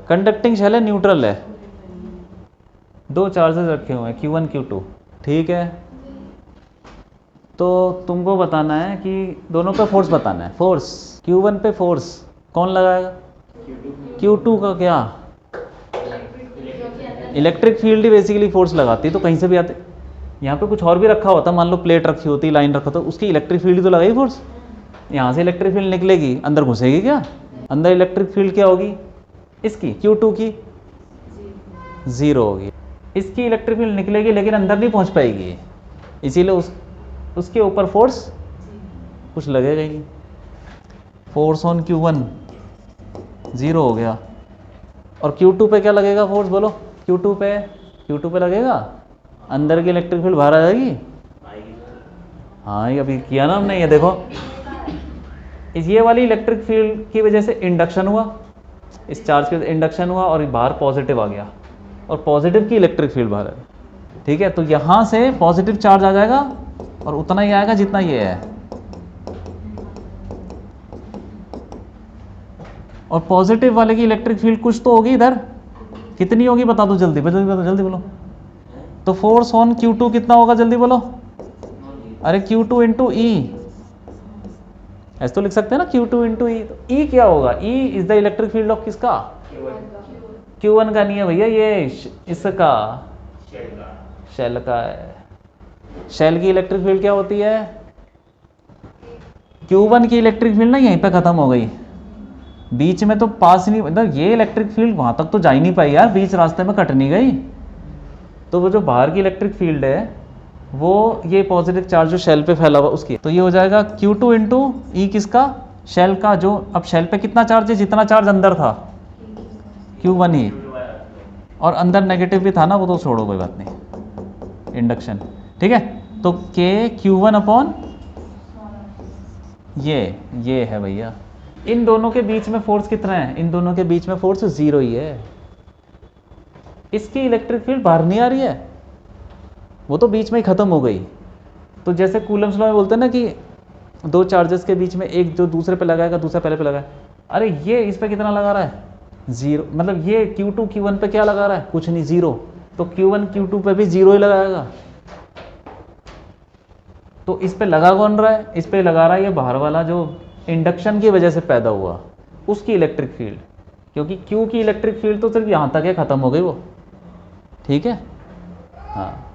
Conducting shell है, neutral है, दो चार्जेस रखे हुए हैं Q1 Q2, ठीक है। तो तुमको बताना है कि दोनों पे फोर्स बताना है, फोर्स Q1 पे फोर्स कौन लगाएगा? Q2 का क्या? इलेक्ट्रिक फील्ड ही बेसिकली फोर्स लगाती है, तो कहीं से भी आते। यहाँ पे कुछ और भी रखा होता, मान लो प्लेट रखी होती, लाइन रखा होता, उसकी इलेक्ट्रिक फील्ड ही तो लगाई फोर्स। यहाँ से इलेक्ट्रिक फील्ड निकलेगी, अंदर घुसेगी क्या? अंदर इलेक्ट्रिक फील्ड क्या होगी इसकी? Q2 की 0 होगी। इसकी इलेक्ट्रिक फील्ड निकलेगी लेकिन अंदर नहीं पहुँच पाएगी, इसीलिए उसके ऊपर फोर्स कुछ लगेगा ही। फोर्स ऑन Q1 0 हो गया। और Q2 पे क्या लगेगा फोर्स, बोलो? Q2 पे लगेगा, अंदर की इलेक्ट्रिक फील्ड बाहर आ जाएगी। हाँ, ये अभी किया ना हमने, ये देखो, ये वाली इलेक्ट्रिक फील्ड की वजह से इंडक्शन हुआ, इस चार्ज के इंडक्शन हुआ और बाहर पॉजिटिव आ गया, और पॉजिटिव की इलेक्ट्रिक फील्ड बाहर है, ठीक है। तो यहाँ से पॉजिटिव चार्ज आ जाएगा और उतना ही आएगा जितना ये है, और पॉजिटिव वाले की इलेक्ट्रिक फील्ड कुछ तो होगी इधर, कितनी होगी बता दो, जल्दी जल्दी बोलो। तो फोर्स ऑन Q2 कितना होगा, जल्दी बोलो। अरे Q2 इंटू ई, ऐसे तो लिख सकते हैं ना, Q2 इंटू ई। तो ई क्या होगा? E is the electric field of किसका? Q1 का नहीं है भैया, ये इसका शेल का है। शेल की इलेक्ट्रिक फील्ड क्या होती है? Q1 की इलेक्ट्रिक फील्ड ना यहीं पे खत्म हो गई, बीच में तो पास नहीं, मतलब ये इलेक्ट्रिक फील्ड वहां तक तो जा ही नहीं पाई यार, बीच रास्ते में कट नहीं गई। तो वो जो बाहर की इलेक्ट्रिक फील्ड है वो ये पॉजिटिव चार्ज जो शेल पे फैला हुआ उसकी, तो ये हो जाएगा Q2 इंटू ई, किसका? शेल का। जो अब शेल पे कितना चार्ज है? जितना चार्ज अंदर था Q1 ही, और अंदर नेगेटिव भी था ना, वो तो छोड़ो, कोई बात नहीं, इंडक्शन, ठीक है। तो K Q1 अपॉन ये है भैया। इन दोनों के बीच में फोर्स कितना है? इन दोनों के बीच में फोर्स 0 ही है। इसकी इलेक्ट्रिक फील्ड बाहर नहीं आ रही है, वो तो बीच में ही खत्म हो गई। तो जैसे कूलम्स लॉ में बोलते हैं ना कि दो चार्जेस के बीच में एक जो दूसरे पे लगाएगा, दूसरा पहले पे लगाए। अरे ये इस पे कितना लगा रहा है? 0, मतलब ये Q2 Q1 पे क्या लगा रहा है? कुछ नहीं, 0। तो Q1 Q2 पे भी 0 ही लगाएगा। तो इस पे लगा कौन रहा है? इस पे लगा रहा है ये बाहर वाला, जो इंडक्शन की वजह से पैदा हुआ, उसकी इलेक्ट्रिक फील्ड, क्योंकि Q की इलेक्ट्रिक फील्ड तो सिर्फ यहाँ तक है, खत्म हो गई वो, ठीक है। हाँ।